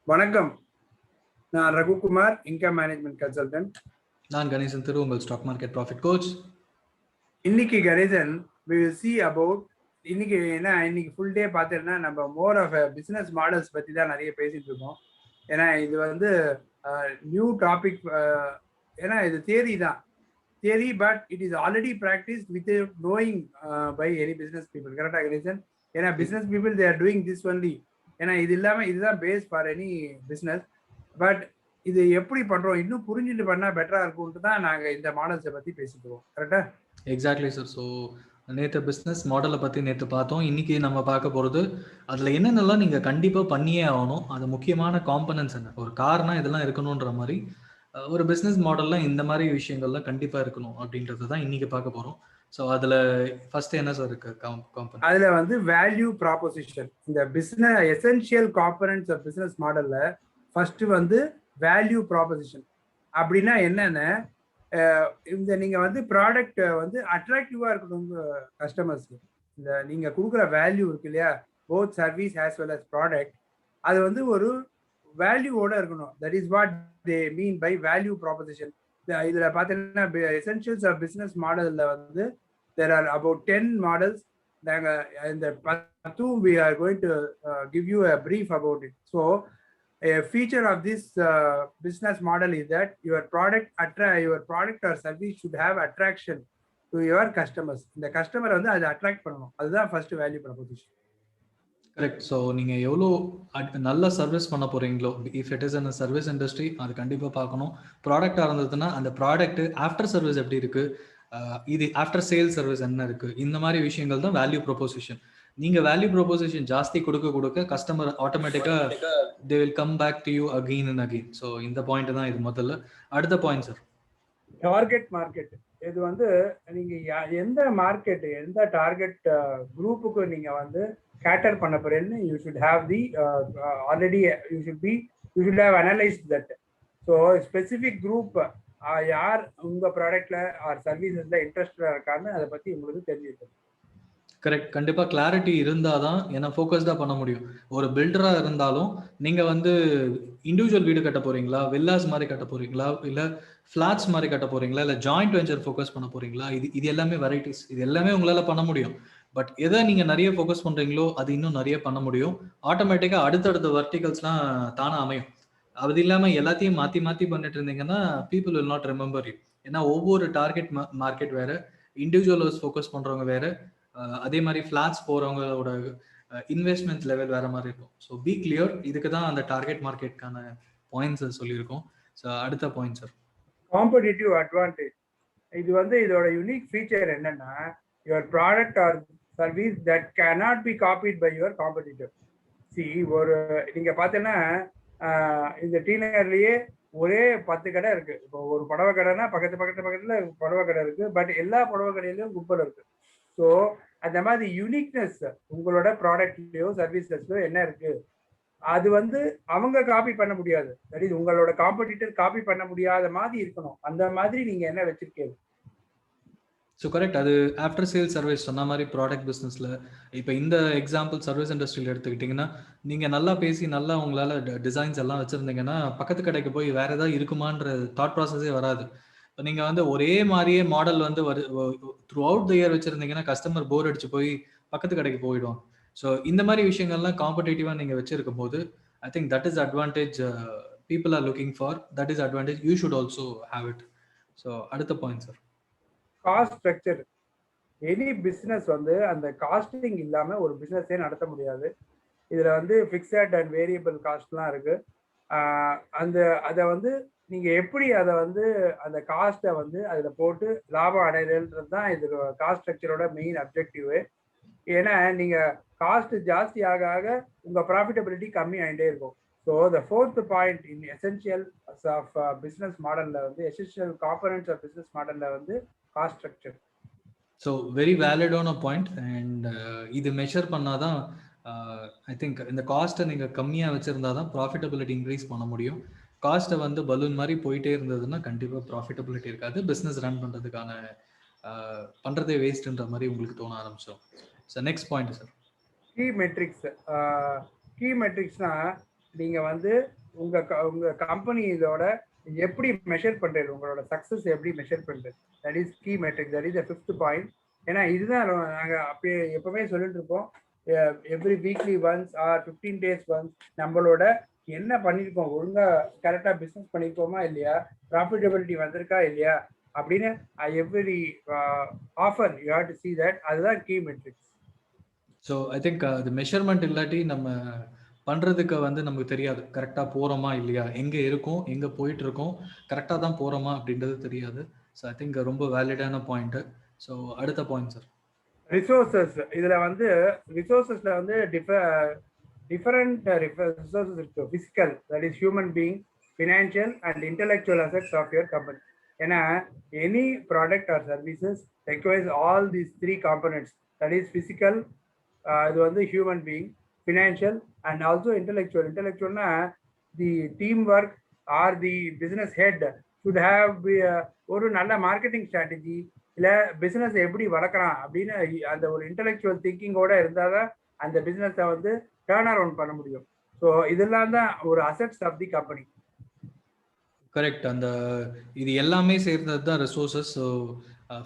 வணக்கம். நான் Raghukumar, income management consultant. நான் கணேசன் திரு, உங்கள் ஸ்டாக் மார்க்கெட் ப்ராஃபிட் கோச். இன்னைக்கு Ganesan we will see about இன்னைக்கு ஃபுல் டே பார்த்தீங்கன்னா நம்ம மோர் ஆஃப் பிசினஸ் மாடல்ஸ் பத்தி தான் நிறைய பேசிட்டு இருக்கோம். ஏன்னா இது வந்து நியூ டாபிக். ஏன்னா இது தியரி தான், theory, but it is already practice with knowing by any business people. கரெக்டா கணேசன்? ஏன்னா business people they are doing this only. ஏன்னா இது இல்லாமல் இதுதான் base for any business. But இது எப்படி பண்றோம் இன்னும் புரிஞ்சுட்டு பண்ணா பெட்டரா இருக்கும்ட்டு தான் நாங்க இந்த மாடல்ஸை பத்தி பேசிட்டு இருக்கோம். கரெக்டா? Exactly sir. ஸோ நேற்று பிஸ்னஸ் மாடலை பற்றி நேற்று பார்த்தோம். இன்னைக்கு நம்ம பார்க்க போகிறது அதில் என்னென்னலாம் நீங்கள் கண்டிப்பாக பண்ணியே ஆகணும், அது முக்கியமான காம்பனன்ட்ஸ் என்ன, ஒரு கார்னா இதெல்லாம் இருக்கணுன்ற மாதிரி ஒரு பிஸ்னஸ் மாடலில் இந்த மாதிரி விஷயங்கள்லாம் கண்டிப்பாக இருக்கணும் அப்படின்றது தான் இன்னைக்கு பார்க்க போகிறோம். ஸோ அதில் ஃபர்ஸ்ட் என்ன சார் இருக்கு காம்பனன்ட்? அதில் வந்து வேல்யூ ப்ராப்போசிஷன். இந்த business essential components of business மாடலில் ஃபர்ஸ்ட் வந்து வேல்யூ ப்ராப்போசிஷன். அப்படின்னா என்னென்ன, இந்த நீங்கள் வந்து ப்ராடக்ட் வந்து அட்ராக்டிவாக இருக்கணும் கஸ்டமர்ஸ்க்கு. இந்த நீங்கள் கொடுக்குற வேல்யூ இருக்கு இல்லையா, both service as well as product, அது வந்து ஒரு வேல்யூவோட இருக்கணும். That is what they mean by value proposition. இதில் பார்த்தீங்கன்னா எசென்ஷியல்ஸ் ஆஃப் பிஸ்னஸ் மாடலில் வந்து there are about 10 models. In the Patu, we are going to give you a brief about it. So a feature of this business model is that your product or service should have attraction to your customers. The customer வந்து அதை attract பண்ணணும். அதுதான் first value proposition. Correct. So நீங்கள் எவ்வளோ நல்ல service பண்ண போகிறீங்களோ, if it is in service industry, அது கண்டிப்பாக பார்க்கணும். ப்ராடக்டாக இருந்ததுன்னா அந்த ப்ராடக்ட் ஆஃப்டர் சர்வீஸ் எப்படி இருக்குது, இது ஆஃப்டர் சேல் சர்வீஸ் என்ன இருக்குது, இந்த மாதிரி விஷயங்கள் தான் வேல்யூ ப்ரொபோசிஷன். நீங்கள் வேல்யூ ப்ரொபோசிஷன் ஜாஸ்தி கொடுக்க கஸ்டமர் ஆட்டோமேட்டிக்காக they will come back to you again and again. So இந்த பாயிண்ட் தான் இது முதல்ல. அடுத்த பாயிண்ட் சார், டார்கெட் மார்க்கெட். இது வந்து நீங்கள் எந்த மார்க்கெட், எந்த டார்கெட் குரூப்புக்கு நீங்கள் வந்து கேட்டர் பண்ண போறேன்னு you should have the already you should have analyst that. So specific group யார் உங்க ப்ராடக்ட்ல ஆர் சர்வீசஸ்ல இன்ட்ரெஸ்டடா இருக்கான்னு அதை பத்தி உங்களுக்கு தெரிஞ்சிருக்கும். கரெக்ட். கண்டிப்பாக கிளாரிட்டி இருந்தால் தான் ஏன்னா ஃபோக்கஸ்டாக பண்ண முடியும். ஒரு பில்டராக இருந்தாலும் நீங்கள் வந்து இண்டிவிஜுவல் வீடு கட்ட போகிறீங்களா, வில்லாஸ் மாதிரி கட்ட போகிறீங்களா, இல்லை ஃப்ளாட்ஸ் மாதிரி கட்ட போகிறீங்களா, இல்லை ஜாயிண்ட் வெஞ்சர் ஃபோக்கஸ் பண்ண போகிறீங்களா, இது எல்லாமே வெரைட்டிஸ். இது எல்லாமே உங்களால் பண்ண முடியும். பட் எதை நீங்கள் நிறைய ஃபோக்கஸ் பண்ணுறீங்களோ அது இன்னும் நிறைய பண்ண முடியும். ஆட்டோமேட்டிக்காக அடுத்தடுத்த வெர்டிகல்ஸ்லாம் தானே அமையும். அது இல்லாமல் எல்லாத்தையும் மாற்றி மாற்றி பண்ணிட்டு இருந்தீங்கன்னா people will not remember you. ஏன்னா ஒவ்வொரு டார்கெட் மார்க்கெட் வேறு, இண்டிவிஜுவல்ஸ் ஃபோக்கஸ் பண்ணுறவங்க வேறு, அதே மாதிரி ஃபிளாட்ஸ் போகிறவங்களோட இன்வெஸ்ட்மெண்ட் லெவல் வேற மாதிரி இருக்கும். So be clear. இதுக்கு தான் அந்த டார்கெட் மார்க்கெட்டுக்கான பாயிண்ட்ஸ் சொல்லியிருக்கோம். ஸோ அடுத்த பாயிண்ட் சார், காம்படிட்டிவ் அட்வான்டேஜ். இது வந்து இதோட யூனிக் ஃபீச்சர் என்னன்னா, your product or service that cannot be copied by your competitor. ஒரு நீங்க பார்த்தீங்கன்னா இந்த டீனர்லயே ஒரே 10 கடை இருக்கு. இப்போ ஒரு புடவை கடைனா பக்கத்துல புடவை கடை இருக்கு, பட் எல்லா புடவை கடையிலயும் குப்பல் இருக்கு. ஸோ அந்த மாதிரி யூனிக்னஸ் உங்களோட ப்ராடக்ட்லயோ சர்வீசஸ்லயோ என்ன இருக்கு, அது வந்து அவங்க காப்பி பண்ண முடியாது. தட் இஸ் உங்களோட காம்படிட்டர் காப்பி பண்ண முடியாத மாதிரி இருக்கணும். அந்த மாதிரி நீங்க என்ன வச்சிருக்கீங்க. So correct. அது ஆஃப்டர் சேல் சர்வீஸ் சொன்ன மாதிரி ப்ராடக்ட் பிஸ்னஸில் இப்போ இந்த எக்ஸாம்பிள் சர்வீஸ் இண்டஸ்ட்ரியில் எடுத்துக்கிட்டிங்கன்னா, நீங்கள் நல்லா பேசி நல்லா உங்களால் டிசைன்ஸ் எல்லாம் வச்சுருந்தீங்கன்னா பக்கத்து கடைக்கு போய் வேறு ஏதாவது இருக்குமான்ற தாட் ப்ராசஸே வராது. இப்போ நீங்கள் வந்து ஒரே மாதிரியே மாடல் வந்து த்ரூ அவுட் த இயர் வச்சுருந்தீங்கன்னா கஸ்டமர் போர் அடிச்சு போய் பக்கத்து கடைக்கு போயிடுவாங்க. ஸோ இந்த மாதிரி விஷயங்கள்லாம் காம்படேட்டிவாக நீங்கள் வச்சுருக்கும் போது I think that is advantage people are looking for. That is advantage you should also have it. So அடுத்த point sir, cost structure. Any business வந்து அந்த காஸ்டிங் இல்லாமல் ஒரு பிஸ்னஸே நடத்த முடியாது. இதில் வந்து ஃபிக்ஸட் அண்ட் வேரியபிள் காஸ்ட்லாம் இருக்கு. அதை வந்து நீங்கள் எப்படி அதை வந்து அந்த காஸ்ட்டை வந்து அதில் போட்டு லாபம் அடையிறதுன்றது தான் இது காஸ்ட் ஸ்ட்ரக்சரோட மெயின் அப்ஜெக்டிவு. ஏன்னா நீங்கள் காஸ்ட் ஜாஸ்தி ஆக ஆக உங்கள் ப்ராஃபிட்டபிலிட்டி கம்மி ஆகிட்டே இருக்கும். So the fourth point in essential of business மாடலில் வந்து எசென்ஷியல் காம்பனன்ட்ஸ் ஆஃப் பிஸ்னஸ் மாடலில் வந்து காஸ்ட் ஸ்ட்ரக்சர். ஸோ வெரி வேலிடான பாயிண்ட். அண்ட் இது மெஷர் பண்ணாதான் ஐ திங்க் இந்த காஸ்ட்டை நீங்கள் கம்மியாக வச்சுருந்தா தான் ப்ராஃபிட்டபிலிட்டி இன்க்ரீஸ் பண்ண முடியும். காஸ்ட்டை வந்து பலூன் மாதிரி போயிட்டே இருந்ததுன்னா கண்டிப்பாக ப்ராஃபிட்டபிலிட்டி இருக்காது. பிஸ்னஸ் ரன் பண்ணுறதுக்கான பண்ணுறதே வேஸ்ட்டுன்ற மாதிரி உங்களுக்கு தோண ஆரம்பிச்சிடும். So next point sir, key metrics. Key மெட்ரிக்ஸ்னா நீங்க வந்து உங்க கம்பெனி இதோட எப்படி மெஷர் பண்றது, உங்களோட சக்சஸ் எப்படி மெஷர் பண்றது, that is key metric, that is fifth point. ஏன்னா இதுதான் நாங்க அப்பயே எப்பவுமே சொல்லிட்டு இருப்போம், every weekly once or 15 days once நம்மளோட என்ன பண்ணியிருக்கோம், ஒழுங்கா கரெக்டா பிசினஸ் பண்ணியிருக்கோமா இல்லையா, ப்ராஃபிட்டபிலிட்டி வந்திருக்கா இல்லையா அப்படின்னு every offer you have to see that. அதுதான் key metrics. So I think அது மெஷர்மெண்ட் இல்லாட்டி நம்ம பண்ணுறதுக்கு வந்து நமக்கு தெரியாது கரெக்டாக போகிறோமா இல்லையா, எங்கே இருக்கோம் எங்கே போயிட்டு இருக்கோம், கரெக்டாக தான் போகிறோமா அப்படின்றது தெரியாது. ஸோ ஐ திங்க் ரொம்ப வேலிடான பாயிண்ட்டு. ஸோ அடுத்த பாயிண்ட் சார். ரிசோர்சஸ். இதுல வந்து ரிசோர்சஸ்ல வந்து டிஃபரெண்ட் ரிசோர்சஸ் இருக்கு. Physical, that is human being, financial and intellectual assets of your company. ஏன்னா any product or services requires all these three components. That is physical, இது வந்து human being, financial and also intellectual. இன்டெலெக்சுவல்னா the team work or the business head should have ஒரு நல்ல marketing strategy, இல்ல business எப்படி வளர்க்கலாம் அப்படின்னு அந்த ஒரு இன்டெலெக்சுவல் திங்கிங்கோட இருந்தாதான் அந்த பிசினஸை வந்து டேர்ன் அரவுண்ட் பண்ண முடியும். ஸோ இதெல்லாம் தான் ஒரு assets of the company. Correct. அந்த இது எல்லாமே சேர்ந்தது தான் ரிசோர்சஸ். ஸோ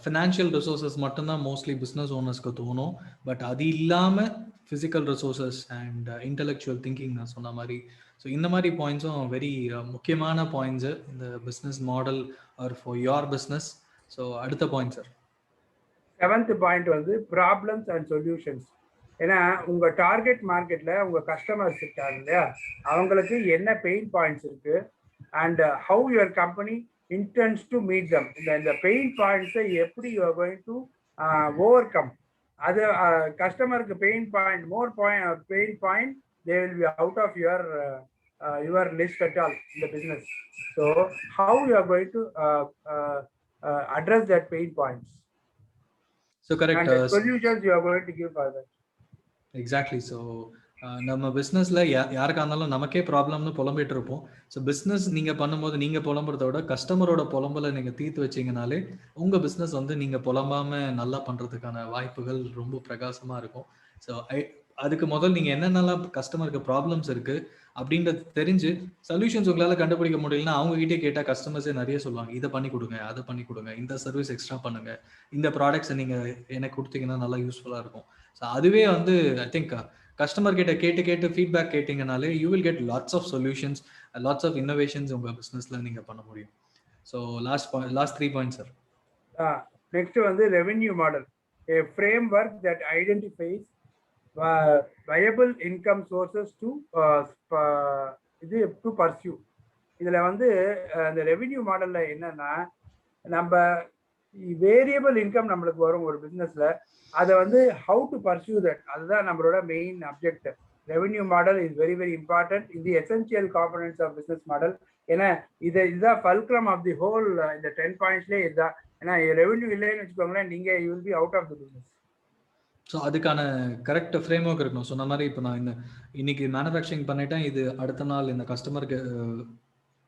ஃபினான்ஷியல் ரிசோர்சஸ் மட்டும்தான் மோஸ்ட்லி பிஸ்னஸ் ஓனர்ஸ்க்கு தோணும். பட் அது இல்லாமல் physical resources and intellectual thinking நான் சொன்ன மாதிரி, ஸோ இந்த மாதிரி பாயிண்ட்ஸும் வெரி முக்கியமான பாயிண்ட்ஸு இந்த business model or for your business. So அடுத்த பாயிண்ட் சார். 7th பாயிண்ட் வந்து ப்ராப்ளம்ஸ் அண்ட் சொல்யூஷன்ஸ். ஏன்னா உங்க டார்கெட் மார்க்கெட்ல உங்க கஸ்டமர்ஸ் இருக்காங்க இல்லையா, அவங்களுக்கு என்ன பெயின் பாயிண்ட்ஸ் இருக்கு and how your company intends to meet them. இந்த பெயின் பாயிண்ட்ஸை எப்படி you are going to overcome. அது கஸ்டமருக்கு pain point, more point pain point, they will be out of your list at all in the business. So how you are going to address that pain points. So correct. And the solutions you are going to give for that. Exactly. So நம்ம பிஸ்னஸில் யாருக்கா இருந்தாலும் நமக்கே ப்ராப்ளம்னு புலம்பிட்டு இருப்போம். So business நீங்கள் பண்ணும்போது நீங்கள் புலம்புறத விட கஸ்டமரோட புலம்பலை நீங்கள் தீர்த்து வச்சிங்கனாலே உங்கள் பிஸ்னஸ் வந்து நீங்கள் புலம்பாமல் நல்லா பண்ணுறதுக்கான வாய்ப்புகள் ரொம்ப பிரகாசமாக இருக்கும். ஸோ அதுக்கு முதல் நீங்கள் என்னென்னலாம் கஸ்டமருக்கு ப்ராப்ளம்ஸ் இருக்குது அப்படின்றது தெரிஞ்சு சொல்யூஷன்ஸ் உங்களால் கண்டுபிடிக்க முடியலன்னா அவங்ககிட்டே கேட்டால் கஸ்டமர்ஸே நிறைய சொல்லுவாங்க, இதை பண்ணி கொடுங்க, அதை பண்ணி கொடுங்க, இந்த சர்வீஸ் எக்ஸ்ட்ரா பண்ணுங்க, இந்த ப்ராடக்ட்ஸை நீங்கள் எனக்கு கொடுத்தீங்கன்னா நல்லா யூஸ்ஃபுல்லாக இருக்கும். ஸோ அதுவே வந்து ஐ திங்க் கஸ்டமர் கிட்ட கேட்டு ஃபீட்பேக் கேட்டிங்கனாலே you will get lots of solutions, lots of innovations உங்கள் பிஸ்னஸில் நீங்கள் பண்ண முடியும். So last 3 points sir. Next வந்து revenue model, a framework that identifies viable income sources to pursue. இதுல வந்து அந்த ரெவென்யூ மாடல்ல என்னன்னா, நம்ம வேரியபிள் இன்கம் நம்மளுக்கு வரும் ஒரு பிசினஸ்ல, அதை வந்து ஹவு டு பர்சியூ தட், அதுதான் நம்மளோட main objective. Revenue model is very very important in the essential components of business model. ஏன்னா இதுதான் ஃபல்க்ரம் ஆஃப் தி ஹோல். இந்த 10 பாயிண்ட்ஸ்லேயே இதுதான். ஏன்னா ரெவென்யூ இல்லைன்னு வச்சுக்கோங்களேன், நீங்க you will be out of the business. So அதுக்கான கரெக்ட் ஃப்ரேம் ஒர்க் இருக்கணும். சொன்ன மாதிரி இப்போ நான் இன்னைக்கு மேனுஃபேக்சரிங் பண்ணிட்டேன், இது அடுத்த நாள் இந்த கஸ்டமருக்கு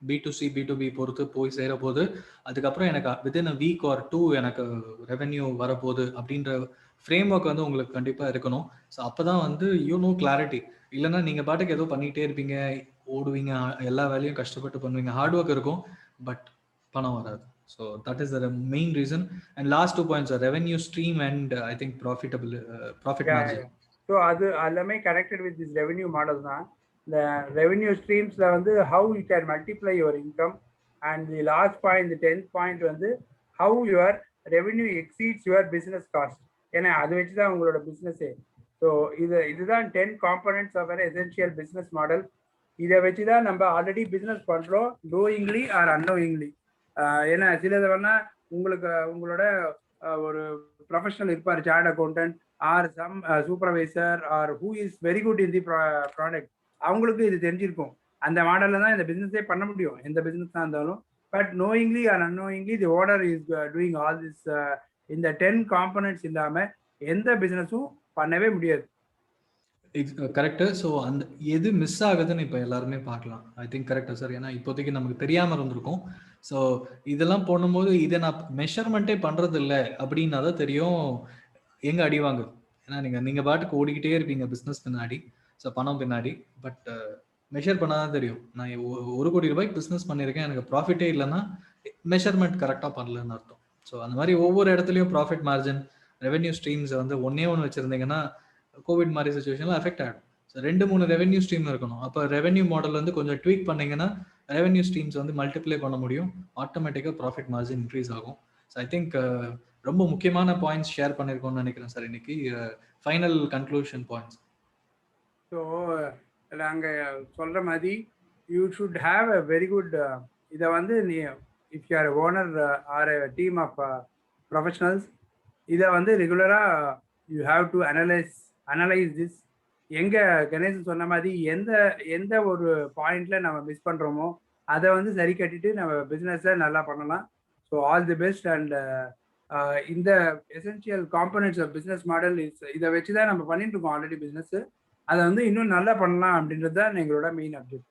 B2C B2B பொறுத்து போய் சேர போது, அதுக்கப்புறம் எனக்கு வித்தின் அ வீக் ஆர் 2 எனக்கு ரெவென்யூ வரப்போகுது அப்படின்ற ஃப்ரேம் ஒர்க் வந்து உங்களுக்கு கண்டிப்பாக இருக்கணும். ஸோ அப்போ தான் வந்து யூ நோ கிளாரிட்டி. இல்லைன்னா நீங்கள் பாட்டுக்கு ஏதோ பண்ணிகிட்டே இருப்பீங்க, ஓடுவீங்க, எல்லா வேலையும் கஷ்டப்பட்டு பண்ணுவீங்க, ஹார்ட் ஒர்க் இருக்கும், பட் பணம் வராது. So that is the main reason. And last 2 points are revenue stream and I think profit margin. So அது எல்லாமே connected with this revenue model தான். The revenue streamsல வந்து how you can multiply your income, and the last point, the 10th point வந்து how your revenue exceeds your business cost. ஏன்னா அதை வச்சு தான் உங்களோட பிஸ்னஸே. ஸோ இதுதான் 10 components of an essential business model. இதை வச்சு தான் நம்ம ஆல்ரெடி பிஸ்னஸ் பண்ணுறோம், knowingly or unknowingly. ஏன்னா சிலது வேணா உங்களோட ஒரு ப்ரொஃபஷனல் இருப்பார், chartered accountant or some supervisor or who is very good in the product, அவங்களுக்கு இது தெரிஞ்சிருக்கும். அந்த மாடலில் தான் இந்த பிஸ்னஸே பண்ண முடியும், எந்த பிஸ்னஸ் தான் இருந்தாலும். But knowingly or unknowingly the owner is doing all this. இந்த 10 காம்பனன்ட்ஸ் இல்லாமல் எந்த பிஸ்னஸும் பண்ணவே முடியாது. கரெக்டு. ஸோ அந்த எது மிஸ் ஆகுதுன்னு இப்போ எல்லாருமே பார்க்கலாம். ஐ திங்க் கரெக்டா சார்? ஏன்னா இப்போதைக்கு நமக்கு தெரியாமல் இருந்திருக்கும். ஸோ இதெல்லாம் போடும்போது இதை நான் மெஷர்மெண்ட்டே பண்ணுறது இல்லை அப்படின்னா தான் தெரியும் எங்கே அடி வாங்குது. ஏன்னா நீங்கள் பாட்டுக்கு ஓடிக்கிட்டே இருப்பீங்க பிஸ்னஸ் பின்னாடி, ஸோ பணம் பின்னாடி. பட் மெஷர் பண்ணாதான் தெரியும். நான் 1 கோடி ரூபாய்க்கு பிசினஸ் பண்ணியிருக்கேன், எனக்கு ப்ராஃபிட்டே இல்லைன்னா மெஷர்மெண்ட் கரெக்டாக பண்ணலன்னு அர்த்தம். ஸோ அந்த மாதிரி ஒவ்வொரு இடத்துலையும் ப்ராஃபிட் மார்ஜின், ரெவென்யூ ஸ்ட்ரீம்ஸ் வந்து ஒன்னே ஒன்று வச்சிருந்தீங்கன்னா கோவிட் மாதிரி சுச்சுவேஷனில் அஃபெக்ட் ஆகிடும். ஸோ 2-3 ரெவென்யூ ஸ்ட்ரீம் இருக்கணும். அப்போ ரெவென்யூ மாடல் வந்து கொஞ்சம் ட்வீக் பண்ணீங்கன்னா ரெவென்யூ ஸ்ட்ரீம்ஸ் வந்து மல்டிப்ளை பண்ண முடியும், ஆட்டோமேட்டிக்காக ப்ராஃபிட் மார்ஜின் இன்க்ரீஸ் ஆகும். ஸோ ஐ திங்க் ரொம்ப முக்கியமான பாயிண்ட்ஸ் ஷேர் பண்ணியிருக்கோம்னு நினைக்கிறேன் சார் இன்னைக்கு. Final conclusion points. ஸோ நாங்கள் சொல்கிற மாதிரி you should have a very good, இதை வந்து நீ if you are owner or a team of professionals, இதை வந்து ரெகுலராக you have to analyse this. எங்கே கணேசன் சொன்ன மாதிரி எந்த ஒரு பாயிண்டில் நம்ம மிஸ் பண்ணுறோமோ அதை வந்து சரி கட்டிட்டு நம்ம பிஸ்னஸை நல்லா பண்ணலாம். So all the best. And இந்த essential components of business model இதை வச்சு தான் நம்ம பண்ணிட்டு இருக்கோம் ஆல்ரெடி பிஸ்னஸ். அதை வந்து இன்னும் நல்லா பண்ணலாம் அப்படின்றது தான் எங்களோட மெயின் அப்டேட்.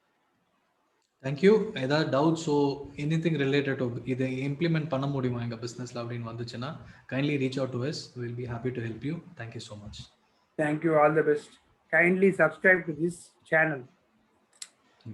தேங்க்யூ. ஏதாவது டவுட்ஸோ எனிதிங் ரிலேட்டட் டு இதை இம்ப்ளிமெண்ட் பண்ண முடியுமா எங்கள் பிஸ்னஸில் அப்படின்னு வந்துச்சுன்னா kindly reach out to us. Will be happy to help you. Thank you so much. Thank you. All the best. Kindly subscribe to this channel.